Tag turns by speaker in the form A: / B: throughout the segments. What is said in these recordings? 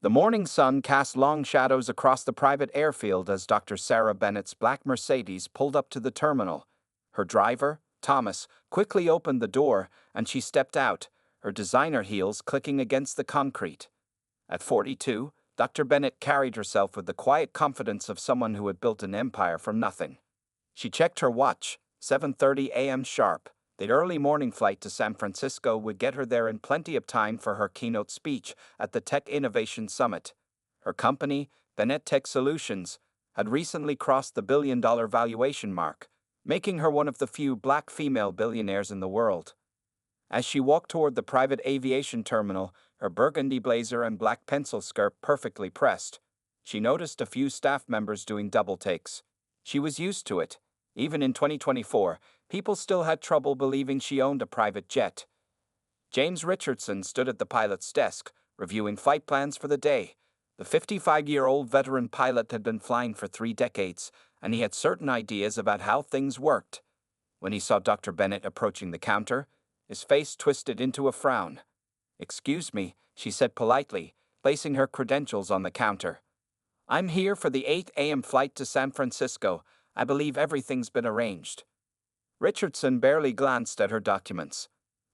A: The morning sun cast long shadows across the private airfield as Dr. Sarah Bennett's black Mercedes pulled up to the terminal. Her driver, Thomas, quickly opened the door, and she stepped out, her designer heels clicking against the concrete. At 42, Dr. Bennett carried herself with the quiet confidence of someone who had built an empire from nothing. She checked her watch, 7:30 a.m. sharp. The early morning flight to San Francisco would get her there in plenty of time for her keynote speech at the Tech Innovation Summit. Her company, Bennett Tech Solutions, had recently crossed the billion-dollar valuation mark, making her one of the few black female billionaires in the world. As she walked toward the private aviation terminal, her burgundy blazer and black pencil skirt perfectly pressed, she noticed a few staff members doing double takes. She was used to it. Even in 2024, people still had trouble believing she owned a private jet. James Richardson stood at the pilot's desk, reviewing flight plans for the day. The 55-year-old veteran pilot had been flying for 3 decades, and he had certain ideas about how things worked. When he saw Dr. Bennett approaching the counter, his face twisted into a frown. "Excuse me," she said politely, placing her credentials on the counter. "I'm here for the 8 a.m. flight to San Francisco. I believe everything's been arranged." Richardson barely glanced at her documents.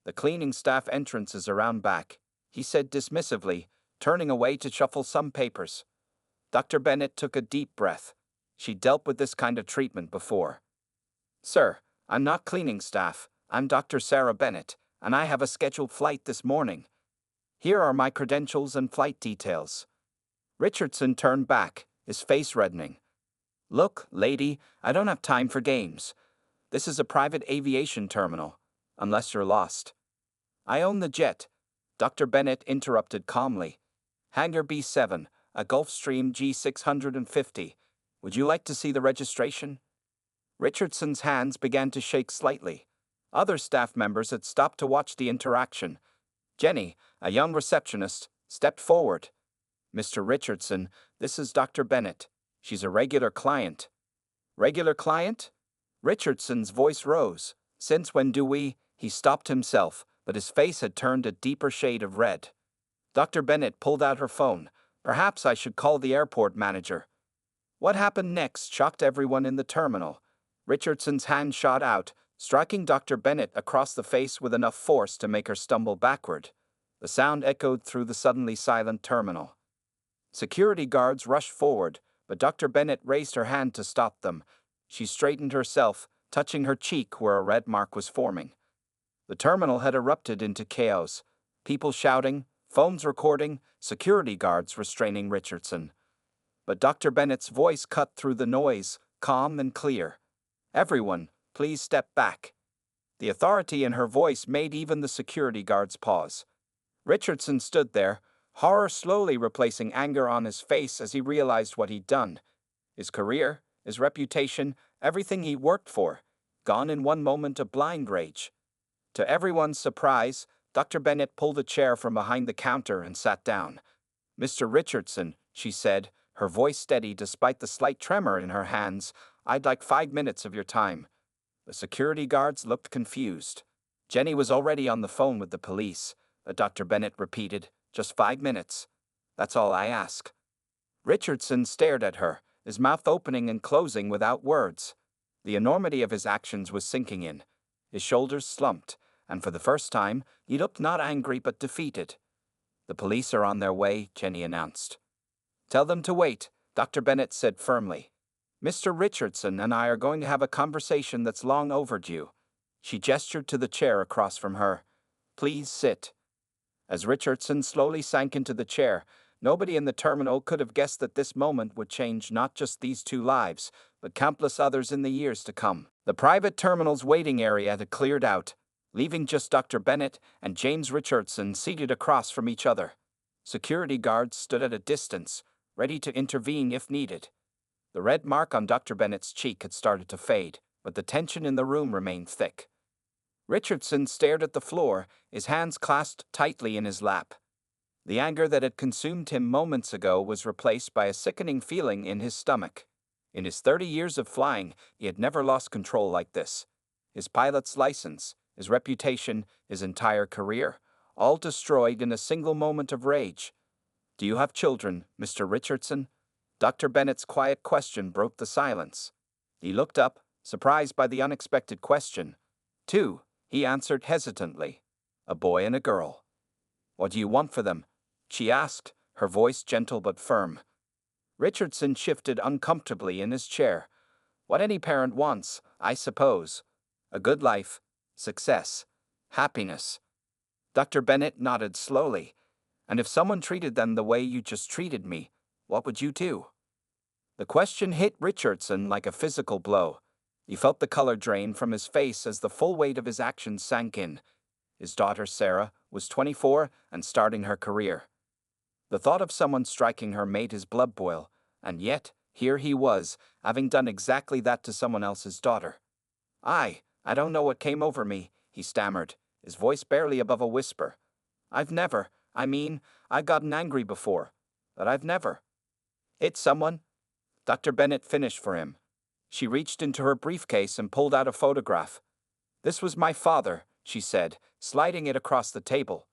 A: "The cleaning staff entrance is around back," he said dismissively, turning away to shuffle some papers. Dr. Bennett took a deep breath. She'd dealt with this kind of treatment before. "Sir, I'm not cleaning staff. I'm Dr. Sarah Bennett, and I have a scheduled flight this morning. Here are my credentials and flight details." Richardson turned back, his face reddening. "Look, lady, I don't have time for games. This is a private aviation terminal, unless you're lost." "I own the jet," Dr. Bennett interrupted calmly. "Hangar B7, a Gulfstream G650. Would you like to see the registration?" Richardson's hands began to shake slightly. Other staff members had stopped to watch the interaction. Jenny, a young receptionist, stepped forward. "Mr. Richardson, this is Dr. Bennett. She's a regular client." "Regular client?" Richardson's voice rose. "Since when do we—" He stopped himself, but his face had turned a deeper shade of red. Dr. Bennett pulled out her phone. "Perhaps I should call the airport manager." What happened next shocked everyone in the terminal. Richardson's hand shot out, striking Dr. Bennett across the face with enough force to make her stumble backward. The sound echoed through the suddenly silent terminal. Security guards rushed forward, but Dr. Bennett raised her hand to stop them. She straightened herself, touching her cheek where a red mark was forming. The terminal had erupted into chaos. People shouting, phones recording, security guards restraining Richardson. But Dr. Bennett's voice cut through the noise, calm and clear. "Everyone, please step back." The authority in her voice made even the security guards pause. Richardson stood there, horror slowly replacing anger on his face as he realized what he'd done. His career, his reputation, everything he worked for, gone in one moment of blind rage. To everyone's surprise, Dr. Bennett pulled a chair from behind the counter and sat down. "Mr. Richardson," she said, her voice steady despite the slight tremor in her hands, "I'd like 5 minutes of your time." The security guards looked confused. Jenny was already on the phone with the police, but Dr. Bennett repeated, "Just 5 minutes. That's all I ask." Richardson stared at her, his mouth opening and closing without words. The enormity of his actions was sinking in. His shoulders slumped, and for the first time, he looked not angry but defeated. "The police are on their way," Jenny announced. "Tell them to wait," Dr. Bennett said firmly. "Mr. Richardson and I are going to have a conversation that's long overdue." She gestured to the chair across from her. "Please sit." As Richardson slowly sank into the chair, nobody in the terminal could have guessed that this moment would change not just these 2 lives, but countless others in the years to come. The private terminal's waiting area had cleared out, leaving just Dr. Bennett and James Richardson seated across from each other. Security guards stood at a distance, ready to intervene if needed. The red mark on Dr. Bennett's cheek had started to fade, but the tension in the room remained thick. Richardson stared at the floor, his hands clasped tightly in his lap. The anger that had consumed him moments ago was replaced by a sickening feeling in his stomach. In his 30 years of flying, he had never lost control like this. His pilot's license, his reputation, his entire career, all destroyed in a single moment of rage. Do you have children, Mr. Richardson? Dr. Bennett's quiet question broke the silence. He looked up, surprised by the unexpected question. Two, he answered hesitantly. A boy and a girl. What do you want for them? She asked, her voice gentle but firm. Richardson shifted uncomfortably in his chair. What any parent wants, I suppose. A good life, success, happiness. Dr. Bennett nodded slowly. And if someone treated them the way you just treated me, what would you do? The question hit Richardson like a physical blow. He felt the color drain from his face as the full weight of his actions sank in. His daughter, Sarah, was 24 and starting her career. The thought of someone striking her made his blood boil, and yet, here he was, having done exactly that to someone else's daughter. I don't know what came over me, he stammered, his voice barely above a whisper. I've gotten angry before, but I've never hit someone. Dr. Bennett finished for him. She reached into her briefcase and pulled out a photograph. This was my father, she said, sliding it across the table.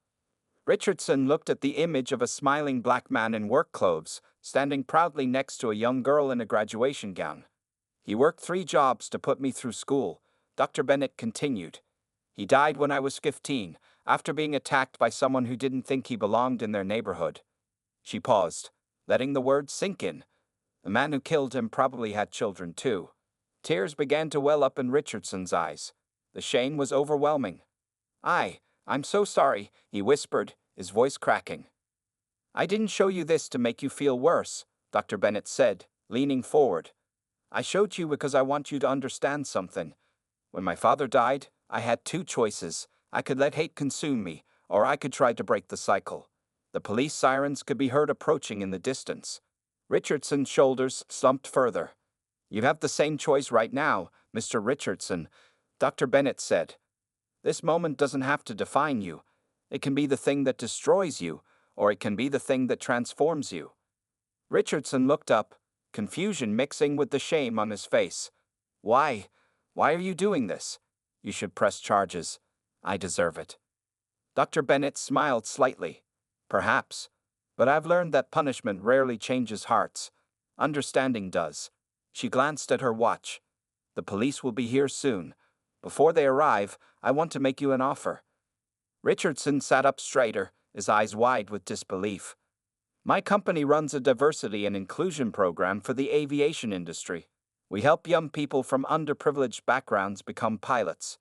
A: Richardson looked at the image of a smiling black man in work clothes, standing proudly next to a young girl in a graduation gown. He worked 3 jobs to put me through school, Dr. Bennett continued. He died when I was 15, after being attacked by someone who didn't think he belonged in their neighborhood. She paused, letting the words sink in. The man who killed him probably had children too. Tears began to well up in Richardson's eyes. The shame was overwhelming. I'm so sorry, he whispered, his voice cracking. I didn't show you this to make you feel worse, Dr. Bennett said, leaning forward. I showed you because I want you to understand something. When my father died, I had 2 choices. I could let hate consume me, or I could try to break the cycle. The police sirens could be heard approaching in the distance. Richardson's shoulders slumped further. You have the same choice right now, Mr. Richardson, Dr. Bennett said. This moment doesn't have to define you. It can be the thing that destroys you, or it can be the thing that transforms you. Richardson looked up, confusion mixing with the shame on his face. Why? Why are you doing this? You should press charges. I deserve it. Dr. Bennett smiled slightly. Perhaps. But I've learned that punishment rarely changes hearts. Understanding does. She glanced at her watch. The police will be here soon. Before they arrive, I want to make you an offer. Richardson sat up straighter, his eyes wide with disbelief. My company runs a diversity and inclusion program for the aviation industry. We help young people from underprivileged backgrounds become pilots.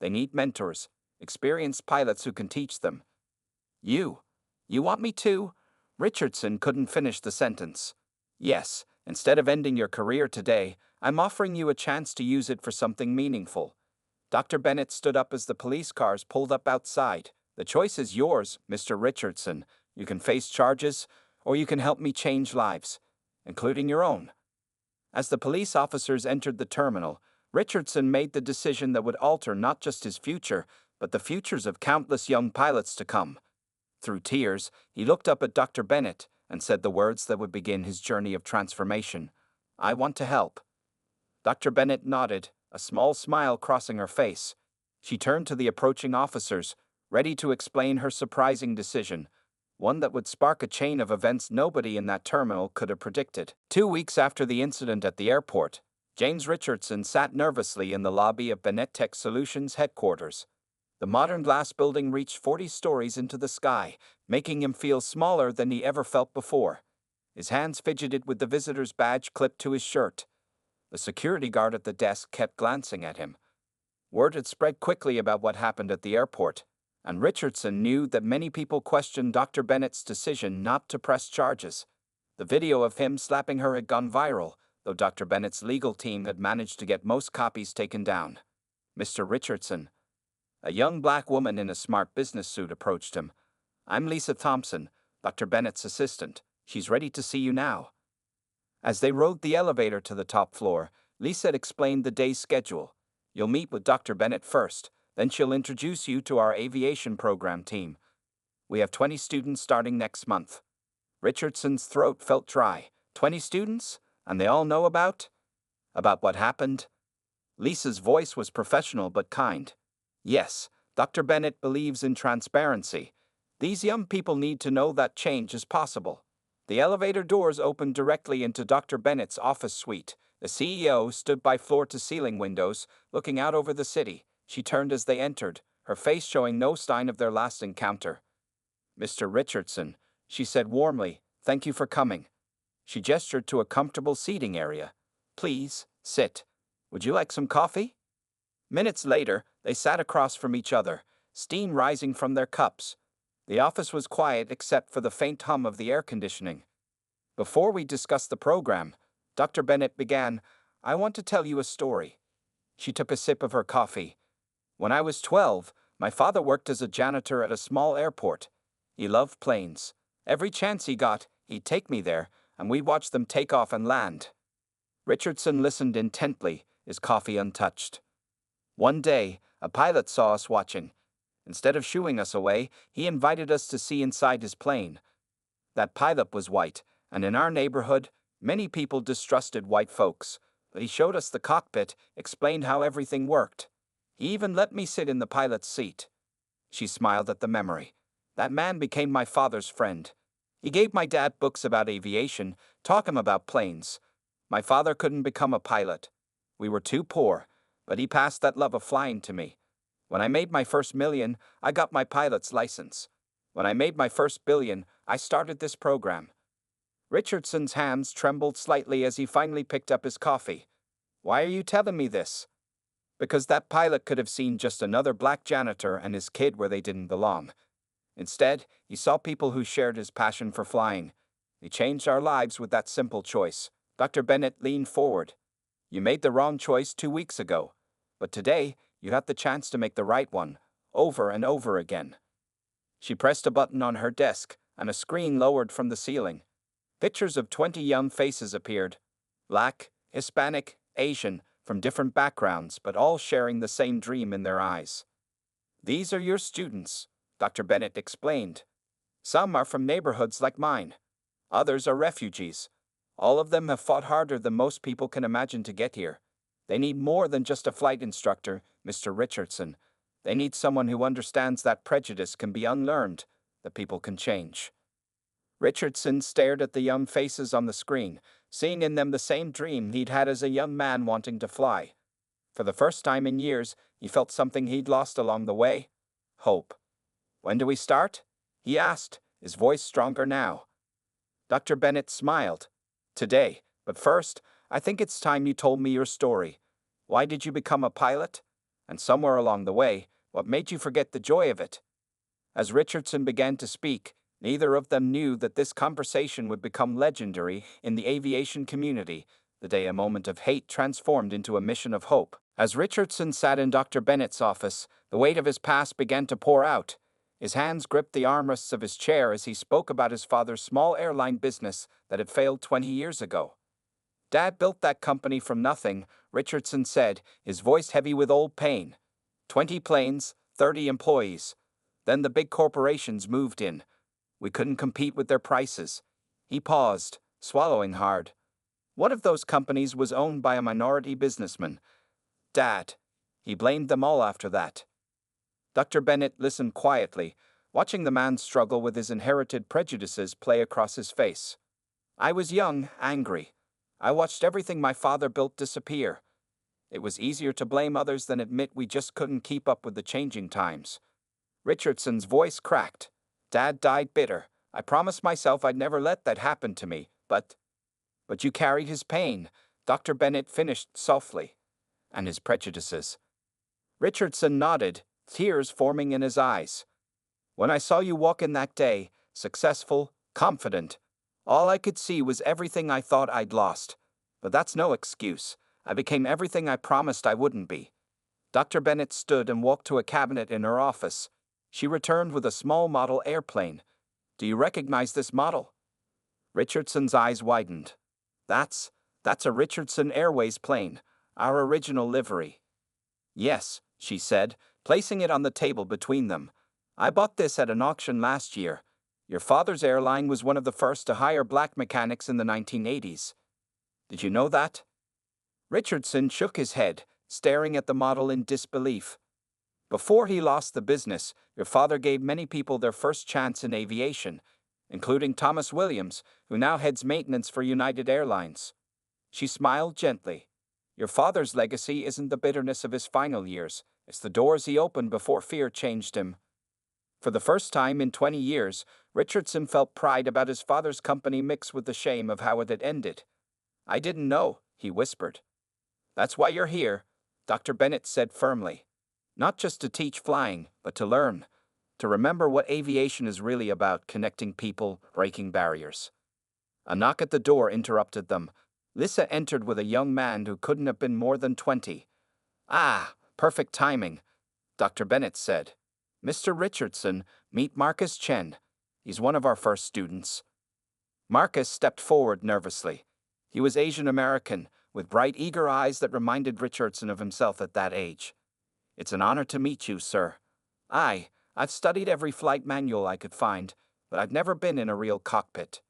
A: They need mentors, experienced pilots who can teach them. You want me to? Richardson couldn't finish the sentence. Yes, instead of ending your career today, I'm offering you a chance to use it for something meaningful. Dr. Bennett stood up as the police cars pulled up outside. The choice is yours, Mr. Richardson. You can face charges, or you can help me change lives, including your own. As the police officers entered the terminal, Richardson made the decision that would alter not just his future, but the futures of countless young pilots to come. Through tears, he looked up at Dr. Bennett and said the words that would begin his journey of transformation. I want to help. Dr. Bennett nodded, a small smile crossing her face. She turned to the approaching officers, ready to explain her surprising decision, one that would spark a chain of events nobody in that terminal could have predicted. 2 weeks after the incident at the airport, James Richardson sat nervously in the lobby of Bennett Tech Solutions headquarters. The modern glass building reached 40 stories into the sky, making him feel smaller than he ever felt before. His hands fidgeted with the visitor's badge clipped to his shirt. The security guard at the desk kept glancing at him. Word had spread quickly about what happened at the airport, and Richardson knew that many people questioned Dr. Bennett's decision not to press charges. The video of him slapping her had gone viral, though Dr. Bennett's legal team had managed to get most copies taken down. Mr. Richardson. A young black woman in a smart business suit approached him. I'm Lisa Thompson, Dr. Bennett's assistant. She's ready to see you now. As they rode the elevator to the top floor, Lisa explained the day's schedule. You'll meet with Dr. Bennett first, then she'll introduce you to our aviation program team. We have 20 students starting next month. Richardson's throat felt dry. 20 students? And they all know about what happened? Lisa's voice was professional but kind. Yes, Dr. Bennett believes in transparency. These young people need to know that change is possible. The elevator doors opened directly into Dr. Bennett's office suite. The CEO stood by floor-to-ceiling windows, looking out over the city. She turned as they entered, her face showing no sign of their last encounter. "Mr. Richardson," she said warmly, "thank you for coming." She gestured to a comfortable seating area. "Please, sit. Would you like some coffee?" Minutes later, they sat across from each other, steam rising from their cups. The office was quiet except for the faint hum of the air conditioning. "Before we discuss the program," Dr. Bennett began, "I want to tell you a story." She took a sip of her coffee. "When I was 12, my father worked as a janitor at a small airport. He loved planes. Every chance he got, he'd take me there, and we'd watch them take off and land." Richardson listened intently, his coffee untouched. "One day, a pilot saw us watching. Instead of shooing us away, he invited us to see inside his plane. That pilot was white, and in our neighborhood, many people distrusted white folks, but he showed us the cockpit, explained how everything worked. He even let me sit in the pilot's seat." She smiled at the memory. "That man became my father's friend. He gave my dad books about aviation, taught him about planes. My father couldn't become a pilot. We were too poor, but he passed that love of flying to me. When I made my first million, I got my pilot's license. When I made my first billion, I started this program." Richardson's hands trembled slightly as he finally picked up his coffee. "Why are you telling me this?" "Because that pilot could have seen just another black janitor and his kid where they didn't belong. Instead, he saw people who shared his passion for flying. He changed our lives with that simple choice." Dr. Bennett leaned forward. "You made the wrong choice 2 weeks ago, but today you have the chance to make the right one, over and over again." She pressed a button on her desk, and a screen lowered from the ceiling. Pictures of 20 young faces appeared. Black, Hispanic, Asian, from different backgrounds, but all sharing the same dream in their eyes. "These are your students," Dr. Bennett explained. "Some are from neighborhoods like mine. Others are refugees. All of them have fought harder than most people can imagine to get here. They need more than just a flight instructor, Mr. Richardson. They need someone who understands that prejudice can be unlearned, that people can change." Richardson stared at the young faces on the screen, seeing in them the same dream he'd had as a young man wanting to fly. For the first time in years, he felt something he'd lost along the way: hope. "When do we start?" he asked, his voice stronger now. Dr. Bennett smiled. "Today, but first, I think it's time you told me your story. Why did you become a pilot? And somewhere along the way, what made you forget the joy of it?" As Richardson began to speak, neither of them knew that this conversation would become legendary in the aviation community, the day a moment of hate transformed into a mission of hope. As Richardson sat in Dr. Bennett's office, the weight of his past began to pour out. His hands gripped the armrests of his chair as he spoke about his father's small airline business that had failed 20 years ago. "Dad built that company from nothing," Richardson said, his voice heavy with old pain. 20 planes, 30 employees. Then the big corporations moved in. We couldn't compete with their prices." He paused, swallowing hard. "One of those companies was owned by a minority businessman. Dad. He blamed them all after that." Dr. Bennett listened quietly, watching the man struggle with his inherited prejudices play across his face. "I was young, angry. I watched everything my father built disappear. It was easier to blame others than admit we just couldn't keep up with the changing times." Richardson's voice cracked. "Dad died bitter. I promised myself I'd never let that happen to me, but you carried his pain," Dr. Bennett finished softly. "And his prejudices." Richardson nodded, tears forming in his eyes. "When I saw you walk in that day, successful, confident, all I could see was everything I thought I'd lost. But that's no excuse. I became everything I promised I wouldn't be." Dr. Bennett stood and walked to a cabinet in her office. She returned with a small model airplane. "Do you recognize this model?" Richardson's eyes widened. That's a Richardson Airways plane, our original livery." "Yes," she said, placing it on the table between them. "I bought this at an auction last year. Your father's airline was one of the first to hire black mechanics in the 1980s. Did you know that?" Richardson shook his head, staring at the model in disbelief. Before he lost the business, your father gave many people their first chance in aviation, including Thomas Williams, who now heads maintenance for United Airlines. She smiled gently. Your father's legacy isn't the bitterness of his final years, it's the doors he opened before fear changed him. For the first time in 20 years, Richardson felt pride about his father's company mixed with the shame of how it had ended. I didn't know, he whispered. That's why you're here, Dr. Bennett said firmly. Not just to teach flying, but to learn. To remember what aviation is really about, connecting people, breaking barriers. A knock at the door interrupted them. Lisa entered with a young man who couldn't have been more than 20. Ah, perfect timing, Dr. Bennett said. Mr. Richardson, meet Marcus Chen. He's one of our first students. Marcus stepped forward nervously. He was Asian American, with bright, eager eyes that reminded Richardson of himself at that age. It's an honor to meet you, sir. I've studied every flight manual I could find, but I've never been in a real cockpit.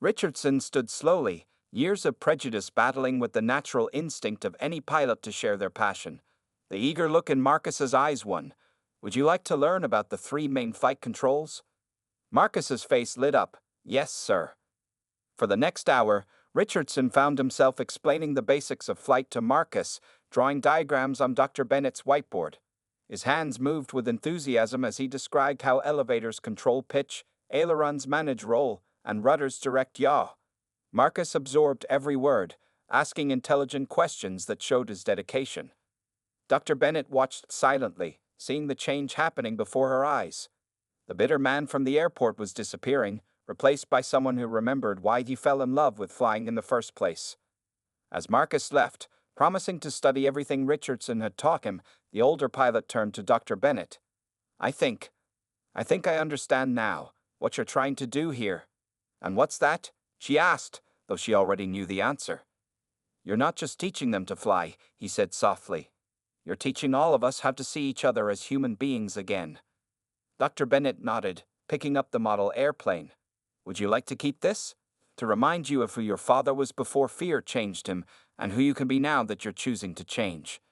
A: Richardson stood slowly, years of prejudice battling with the natural instinct of any pilot to share their passion. The eager look in Marcus's eyes won. Would you like to learn about the 3 main flight controls? Marcus's face lit up. Yes, sir. For the next hour, Richardson found himself explaining the basics of flight to Marcus, drawing diagrams on Dr. Bennett's whiteboard. His hands moved with enthusiasm as he described how elevators control pitch, ailerons manage roll, and rudders direct yaw. Marcus absorbed every word, asking intelligent questions that showed his dedication. Dr. Bennett watched silently, seeing the change happening before her eyes. The bitter man from the airport was disappearing, replaced by someone who remembered why he fell in love with flying in the first place. As Marcus left, promising to study everything Richardson had taught him, the older pilot turned to Dr. Bennett. I think I understand now what you're trying to do here. And what's that? She asked, though she already knew the answer. You're not just teaching them to fly, he said softly. You're teaching all of us how to see each other as human beings again. Dr. Bennett nodded, picking up the model airplane. Would you like to keep this? To remind you of who your father was before fear changed him, and who you can be now that you're choosing to change.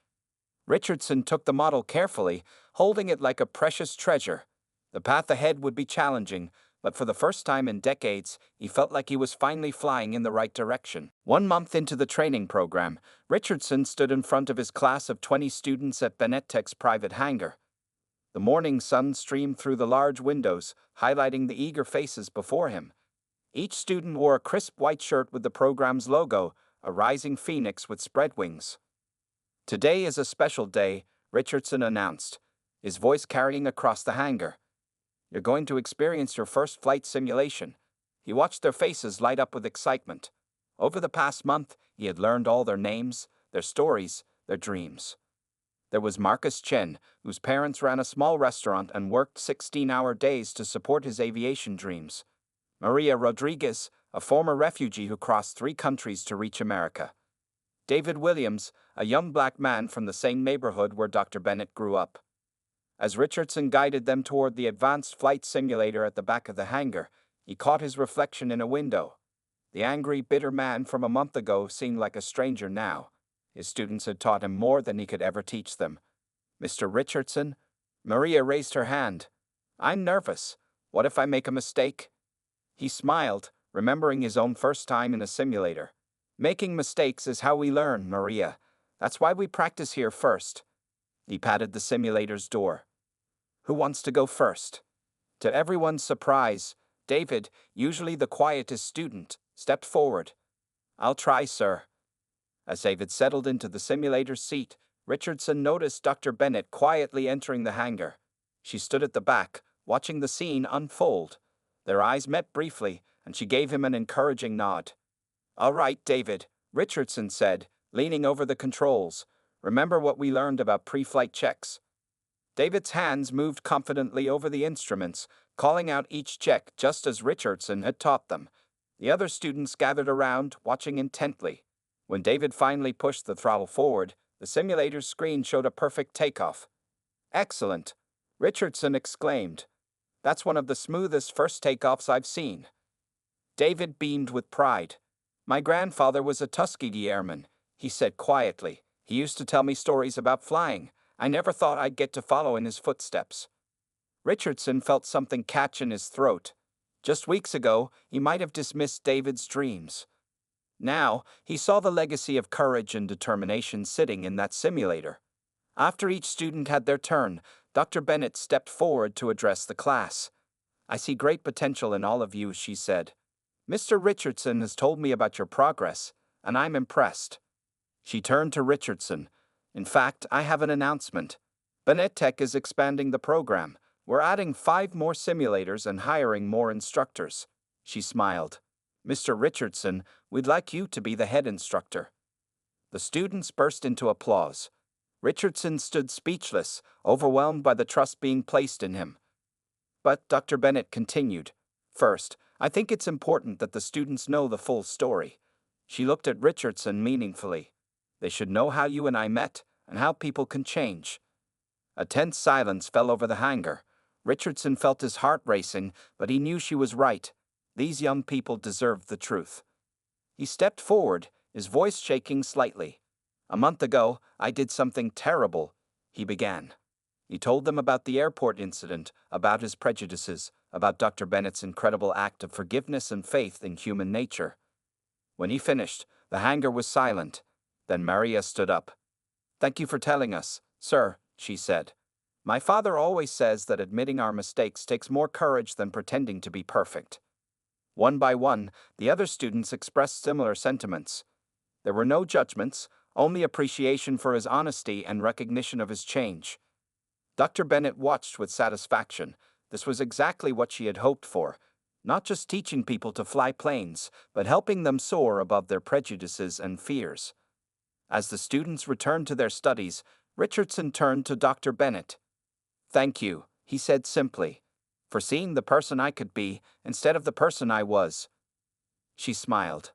A: Richardson took the model carefully, holding it like a precious treasure. The path ahead would be challenging, but for the first time in decades, he felt like he was finally flying in the right direction. 1 month into the training program, Richardson stood in front of his class of 20 students at Bennett Tech's private hangar. The morning sun streamed through the large windows, highlighting the eager faces before him. Each student wore a crisp white shirt with the program's logo, a rising phoenix with spread wings. Today is a special day, Richardson announced, his voice carrying across the hangar. You're going to experience your first flight simulation. He watched their faces light up with excitement. Over the past month, he had learned all their names, their stories, their dreams. There was Marcus Chen, whose parents ran a small restaurant and worked 16-hour days to support his aviation dreams. Maria Rodriguez, a former refugee who crossed 3 countries to reach America. David Williams, a young black man from the same neighborhood where Dr. Bennett grew up. As Richardson guided them toward the advanced flight simulator at the back of the hangar, he caught his reflection in a window. The angry, bitter man from a month ago seemed like a stranger now. His students had taught him more than he could ever teach them. Mr. Richardson? Maria raised her hand. I'm nervous. What if I make a mistake? He smiled, remembering his own first time in a simulator. Making mistakes is how we learn, Maria. That's why we practice here first. He patted the simulator's door. Who wants to go first? To everyone's surprise, David, usually the quietest student, stepped forward. I'll try, sir. As David settled into the simulator's seat, Richardson noticed Dr. Bennett quietly entering the hangar. She stood at the back, watching the scene unfold. Their eyes met briefly, and she gave him an encouraging nod. All right, David, Richardson said, leaning over the controls. Remember what we learned about pre-flight checks? David's hands moved confidently over the instruments, calling out each check just as Richardson had taught them. The other students gathered around, watching intently. When David finally pushed the throttle forward, the simulator's screen showed a perfect takeoff. Excellent, Richardson exclaimed. That's one of the smoothest first takeoffs I've seen. David beamed with pride. My grandfather was a Tuskegee airman, he said quietly. He used to tell me stories about flying, I never thought I'd get to follow in his footsteps." Richardson felt something catch in his throat. Just weeks ago, he might have dismissed David's dreams. Now, he saw the legacy of courage and determination sitting in that simulator. After each student had their turn, Dr. Bennett stepped forward to address the class. "I see great potential in all of you," she said. "Mr. Richardson has told me about your progress, and I'm impressed." She turned to Richardson. "In fact, I have an announcement. Bennett Tech is expanding the program. We're adding 5 more simulators and hiring more instructors." She smiled. "Mr. Richardson, we'd like you to be the head instructor." The students burst into applause. Richardson stood speechless, overwhelmed by the trust being placed in him. But Dr. Bennett continued, "First, I think it's important that the students know the full story." She looked at Richardson meaningfully. "They should know how you and I met, and how people can change." A tense silence fell over the hangar. Richardson felt his heart racing, but he knew she was right. These young people deserved the truth. He stepped forward, his voice shaking slightly. "A month ago, I did something terrible," he began. He told them about the airport incident, about his prejudices, about Dr. Bennett's incredible act of forgiveness and faith in human nature. When he finished, the hangar was silent. Then Maria stood up. "Thank you for telling us, sir," she said. "My father always says that admitting our mistakes takes more courage than pretending to be perfect." One by one, the other students expressed similar sentiments. There were no judgments, only appreciation for his honesty and recognition of his change. Dr. Bennett watched with satisfaction. This was exactly what she had hoped for. Not just teaching people to fly planes, but helping them soar above their prejudices and fears. As the students returned to their studies, Richardson turned to Dr. Bennett. "Thank you," he said simply, "for seeing the person I could be instead of the person I was." She smiled.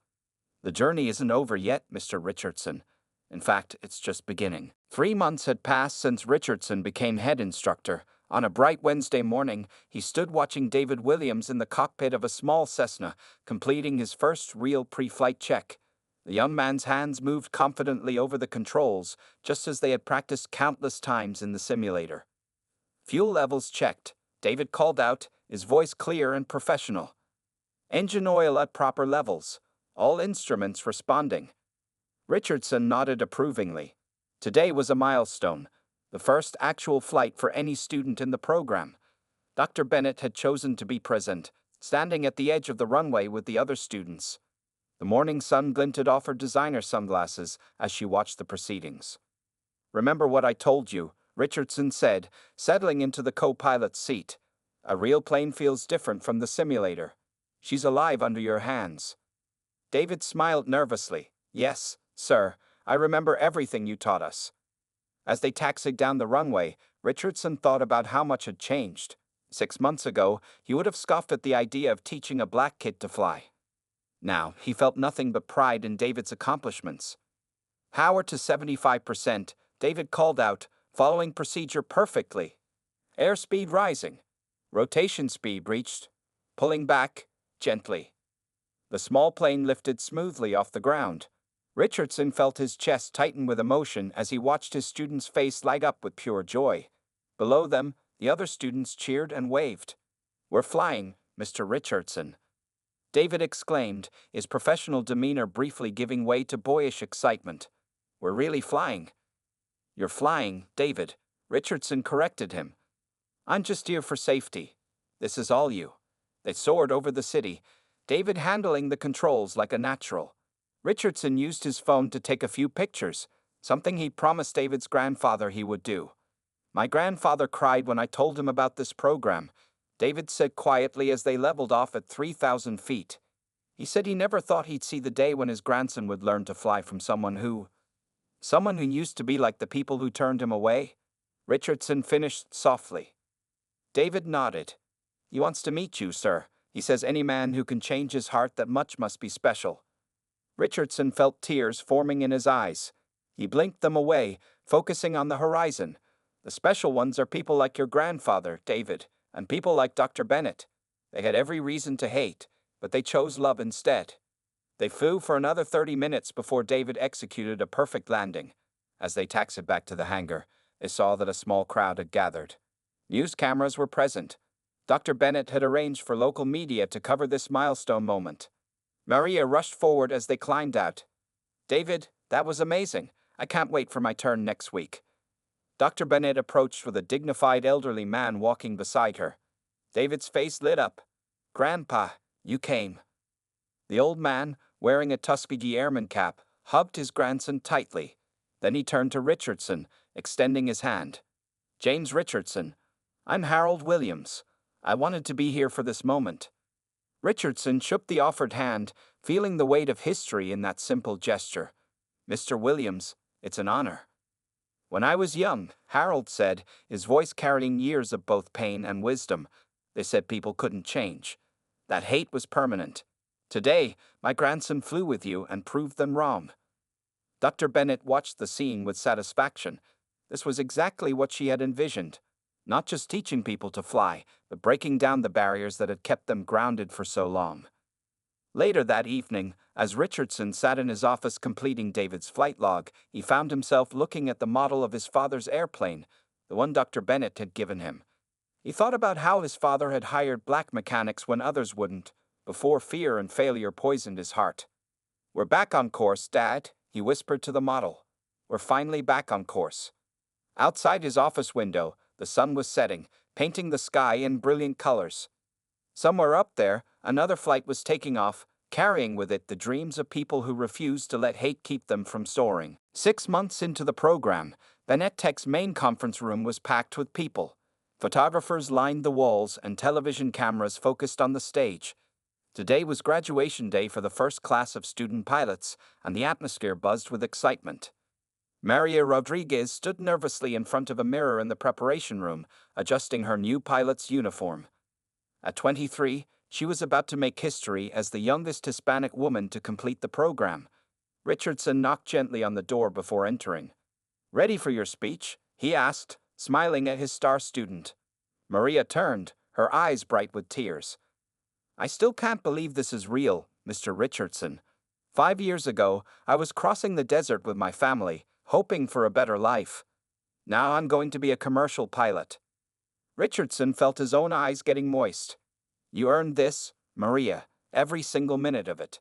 A: "The journey isn't over yet, Mr. Richardson. In fact, it's just beginning." 3 months had passed since Richardson became head instructor. On a bright Wednesday morning, he stood watching David Williams in the cockpit of a small Cessna, completing his first real pre-flight check. The young man's hands moved confidently over the controls, just as they had practiced countless times in the simulator. "Fuel levels checked," David called out, his voice clear and professional. "Engine oil at proper levels. All instruments responding." Richardson nodded approvingly. Today was a milestone, the first actual flight for any student in the program. Dr. Bennett had chosen to be present, standing at the edge of the runway with the other students. The morning sun glinted off her designer sunglasses as she watched the proceedings. "Remember what I told you," Richardson said, settling into the co-pilot's seat. "A real plane feels different from the simulator. She's alive under your hands." David smiled nervously. "Yes, sir, I remember everything you taught us." As they taxied down the runway, Richardson thought about how much had changed. 6 months ago, he would have scoffed at the idea of teaching a black kid to fly. Now, he felt nothing but pride in David's accomplishments. "Power to 75%, David called out, following procedure perfectly. Airspeed rising. Rotation speed reached. Pulling back, gently." The small plane lifted smoothly off the ground. Richardson felt his chest tighten with emotion as he watched his student's face light up with pure joy. Below them, the other students cheered and waved. "We're flying, Mr. Richardson," David exclaimed, his professional demeanor briefly giving way to boyish excitement. "We're really flying." "You're flying, David," Richardson corrected him. "I'm just here for safety. This is all you." They soared over the city, David handling the controls like a natural. Richardson used his phone to take a few pictures, something he promised David's grandfather he would do. "My grandfather cried when I told him about this program," David said quietly as they leveled off at 3,000 feet. He said he never thought he'd see the day when his grandson would learn to fly from someone who used to be like the people who turned him away. Richardson finished softly. David nodded. "He wants to meet you, sir. He says any man who can change his heart that much must be special." Richardson felt tears forming in his eyes. He blinked them away, focusing on the horizon. "The special ones are people like your grandfather, David, and people like Dr. Bennett. They had every reason to hate, but they chose love instead." They flew for another 30 minutes before David executed a perfect landing. As they taxied back to the hangar, they saw that a small crowd had gathered. News cameras were present. Dr. Bennett had arranged for local media to cover this milestone moment. Maria rushed forward as they climbed out. "David, that was amazing. I can't wait for my turn next week." Dr. Bennett approached with a dignified elderly man walking beside her. David's face lit up. "Grandpa, you came." The old man, wearing a Tuskegee Airman cap, hugged his grandson tightly. Then he turned to Richardson, extending his hand. "James Richardson, I'm Harold Williams. I wanted to be here for this moment." Richardson shook the offered hand, feeling the weight of history in that simple gesture. "Mr. Williams, it's an honor." "When I was young," Harold said, his voice carrying years of both pain and wisdom, "they said people couldn't change. That hate was permanent. Today, my grandson flew with you and proved them wrong." Dr. Bennett watched the scene with satisfaction. This was exactly what she had envisioned. Not just teaching people to fly, but breaking down the barriers that had kept them grounded for so long. Later that evening, as Richardson sat in his office completing David's flight log, he found himself looking at the model of his father's airplane, the one Dr. Bennett had given him. He thought about how his father had hired black mechanics when others wouldn't, before fear and failure poisoned his heart. "We're back on course, Dad," he whispered to the model. "We're finally back on course." Outside his office window, the sun was setting, painting the sky in brilliant colors. Somewhere up there, another flight was taking off, carrying with it the dreams of people who refused to let hate keep them from soaring. 6 months into the program, Bennett Tech's main conference room was packed with people. Photographers lined the walls and television cameras focused on the stage. Today was graduation day for the first class of student pilots, and the atmosphere buzzed with excitement. Maria Rodriguez stood nervously in front of a mirror in the preparation room, adjusting her new pilot's uniform. At 23, she was about to make history as the youngest Hispanic woman to complete the program. Richardson knocked gently on the door before entering. "Ready for your speech?" he asked, smiling at his star student. Maria turned, her eyes bright with tears. "I still can't believe this is real, Mr. Richardson. 5 years ago, I was crossing the desert with my family, hoping for a better life. Now I'm going to be a commercial pilot." Richardson felt his own eyes getting moist. "You earned this, Maria, every single minute of it."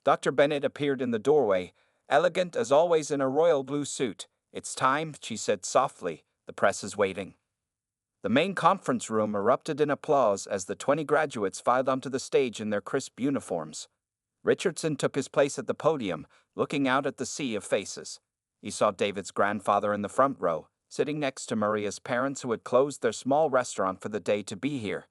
A: Dr. Bennett appeared in the doorway, elegant as always in a royal blue suit. "It's time," she said softly. "The press is waiting." The main conference room erupted in applause as the 20 graduates filed onto the stage in their crisp uniforms. Richardson took his place at the podium, looking out at the sea of faces. He saw David's grandfather in the front row, sitting next to Maria's parents who had closed their small restaurant for the day to be here.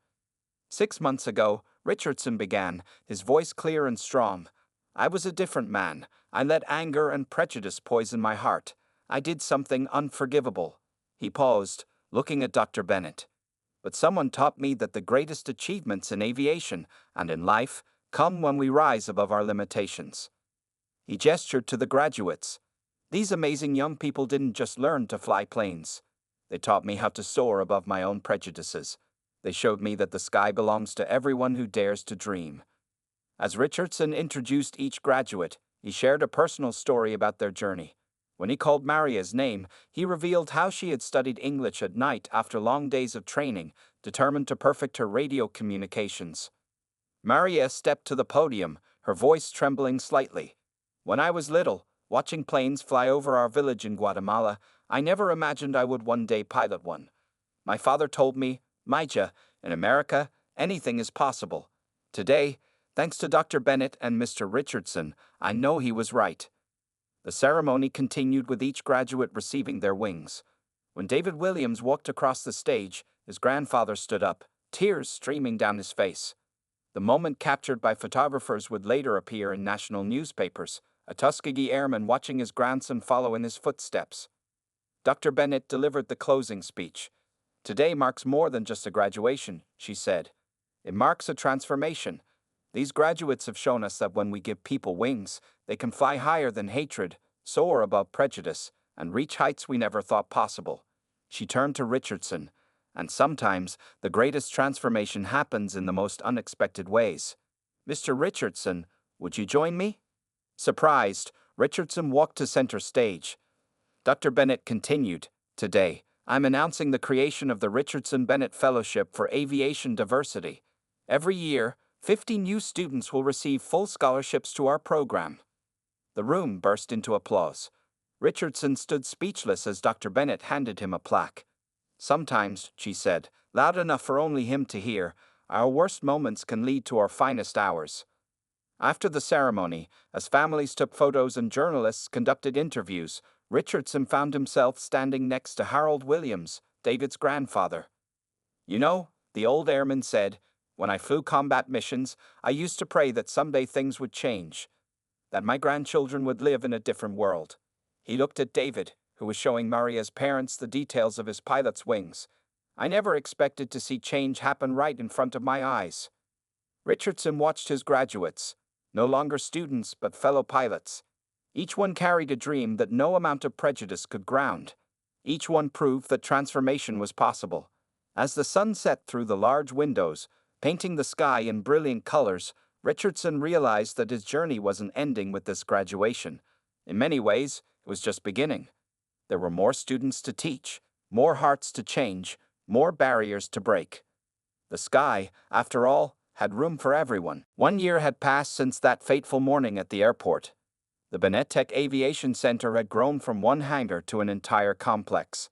A: 6 months ago, Richardson began, his voice clear and strong. "I was a different man. I let anger and prejudice poison my heart. I did something unforgivable." He paused, looking at Dr. Bennett. "But someone taught me that the greatest achievements in aviation and in life come when we rise above our limitations." He gestured to the graduates. "These amazing young people didn't just learn to fly planes. They taught me how to soar above my own prejudices. They showed me that the sky belongs to everyone who dares to dream." As Richardson introduced each graduate, he shared a personal story about their journey. When he called Maria's name, he revealed how she had studied English at night after long days of training, determined to perfect her radio communications. Maria stepped to the podium, her voice trembling slightly. "When I was little, watching planes fly over our village in Guatemala, I never imagined I would one day pilot one. My father told me, 'Maija, in America, anything is possible.' Today, thanks to Dr. Bennett and Mr. Richardson, I know he was right." The ceremony continued with each graduate receiving their wings. When David Williams walked across the stage, his grandfather stood up, tears streaming down his face. The moment captured by photographers would later appear in national newspapers, a Tuskegee Airman watching his grandson follow in his footsteps. Dr. Bennett delivered the closing speech. "Today marks more than just a graduation," she said. "It marks a transformation. These graduates have shown us that when we give people wings, they can fly higher than hatred, soar above prejudice, and reach heights we never thought possible." She turned to Richardson. "And sometimes, the greatest transformation happens in the most unexpected ways. Mr. Richardson, would you join me?" Surprised, Richardson walked to center stage. Dr. Bennett continued, "Today, I'm announcing the creation of the Richardson Bennett Fellowship for Aviation Diversity. Every year, 50 new students will receive full scholarships to our program." The room burst into applause. Richardson stood speechless as Dr. Bennett handed him a plaque. "Sometimes," she said, loud enough for only him to hear, "our worst moments can lead to our finest hours." After the ceremony, as families took photos and journalists conducted interviews, Richardson found himself standing next to Harold Williams, David's grandfather. "You know," the old airman said, "when I flew combat missions, I used to pray that someday things would change, that my grandchildren would live in a different world." He looked at David, who was showing Maria's parents the details of his pilot's wings. "I never expected to see change happen right in front of my eyes." Richardson watched his graduates, no longer students but fellow pilots. Each one carried a dream that no amount of prejudice could ground. Each one proved that transformation was possible. As the sun set through the large windows, painting the sky in brilliant colors, Richardson realized that his journey wasn't ending with this graduation. In many ways, it was just beginning. There were more students to teach, more hearts to change, more barriers to break. The sky, after all, had room for everyone. 1 year had passed since that fateful morning at the airport. The Bennett Tech Aviation Center had grown from one hangar to an entire complex.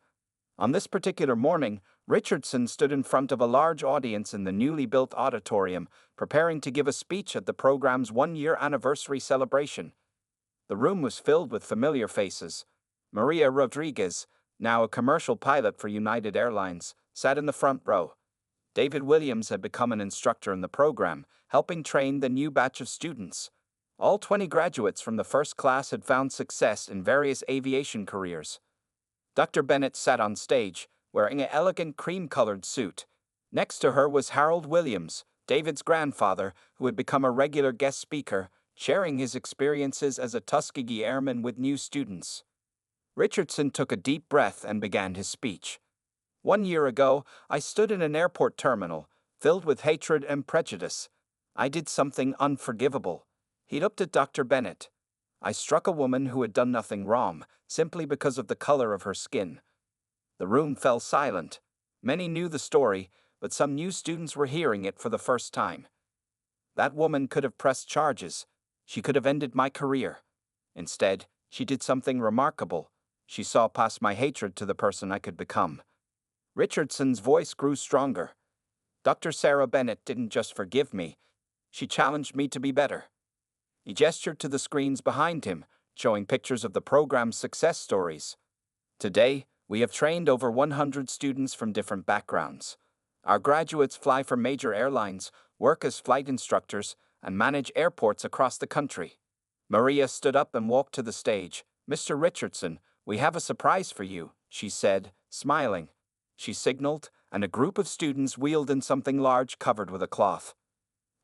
A: On this particular morning, Richardson stood in front of a large audience in the newly built auditorium, preparing to give a speech at the program's 1-year anniversary celebration. The room was filled with familiar faces. Maria Rodriguez, now a commercial pilot for United Airlines, sat in the front row. David Williams had become an instructor in the program, helping train the new batch of students. All 20 graduates from the first class had found success in various aviation careers. Dr. Bennett sat on stage, wearing an elegant cream-colored suit. Next to her was Harold Williams, David's grandfather, who had become a regular guest speaker, sharing his experiences as a Tuskegee airman with new students. Richardson took a deep breath and began his speech. 1 year ago, I stood in an airport terminal, filled with hatred and prejudice. I did something unforgivable. He looked at Dr. Bennett. I struck a woman who had done nothing wrong, simply because of the color of her skin. The room fell silent. Many knew the story, but some new students were hearing it for the first time. That woman could have pressed charges. She could have ended my career. Instead, she did something remarkable. She saw past my hatred to the person I could become. Richardson's voice grew stronger. Dr. Sarah Bennett didn't just forgive me. She challenged me to be better. He gestured to the screens behind him, showing pictures of the program's success stories. Today, we have trained over 100 students from different backgrounds. Our graduates fly for major airlines, work as flight instructors, and manage airports across the country. Maria stood up and walked to the stage. "Mr. Richardson, we have a surprise for you," she said, smiling. She signaled, and a group of students wheeled in something large covered with a cloth.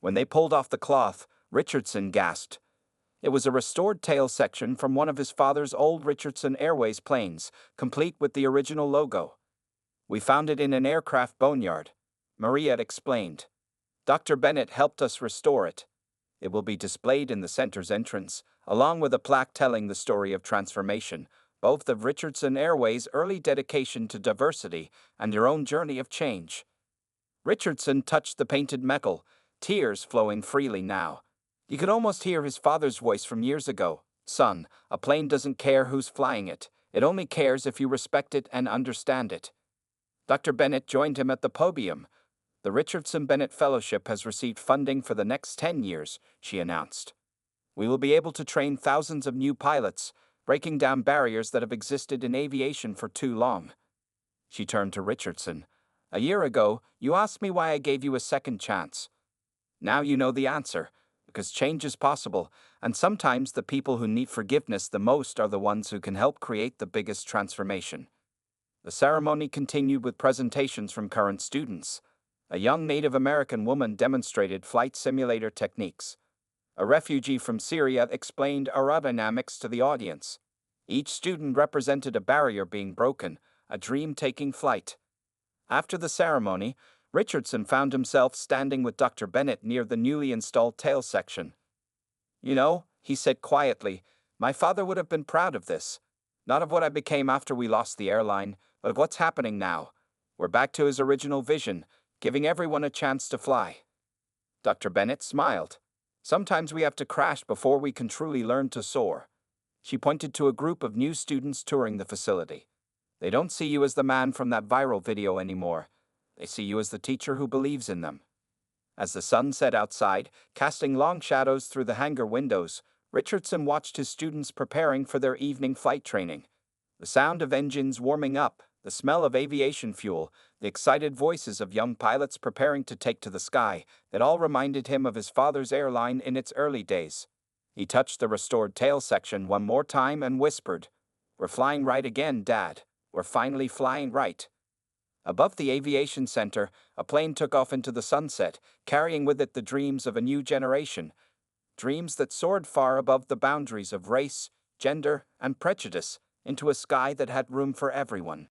A: When they pulled off the cloth, Richardson gasped. It was a restored tail section from one of his father's old Richardson Airways planes, complete with the original logo. "We found it in an aircraft boneyard," Maria explained. "Dr. Bennett helped us restore it. It will be displayed in the center's entrance, along with a plaque telling the story of transformation, both of Richardson Airways' early dedication to diversity and their own journey of change." Richardson touched the painted metal, tears flowing freely now. You could almost hear his father's voice from years ago. "Son, a plane doesn't care who's flying it. It only cares if you respect it and understand it." Dr. Bennett joined him at the podium. "The Richardson Bennett Fellowship has received funding for the next 10 years, she announced. "We will be able to train thousands of new pilots, breaking down barriers that have existed in aviation for too long." She turned to Richardson. "A year ago, you asked me why I gave you a second chance. Now you know the answer, because change is possible, and sometimes the people who need forgiveness the most are the ones who can help create the biggest transformation." The ceremony continued with presentations from current students. A young Native American woman demonstrated flight simulator techniques. A refugee from Syria explained aerodynamics to the audience. Each student represented a barrier being broken, a dream taking flight. After the ceremony, Richardson found himself standing with Dr. Bennett near the newly installed tail section. "You know," he said quietly, "my father would have been proud of this. Not of what I became after we lost the airline, But what's happening now? We're back to his original vision, giving everyone a chance to fly. Dr. Bennett smiled. Sometimes we have to crash before we can truly learn to soar. She pointed to a group of new students touring the facility. They don't see you as the man from that viral video anymore. They see you as the teacher who believes in them. As the sun set outside, casting long shadows through the hangar windows, Richardson watched his students preparing for their evening flight training. The sound of engines warming up, the smell of aviation fuel, the excited voices of young pilots preparing to take to the sky, it all reminded him of his father's airline in its early days. He touched the restored tail section one more time and whispered, "We're flying right again, Dad. We're finally flying right." Above the aviation center, a plane took off into the sunset, carrying with it the dreams of a new generation, dreams that soared far above the boundaries of race, gender, and prejudice, into a sky that had room for everyone.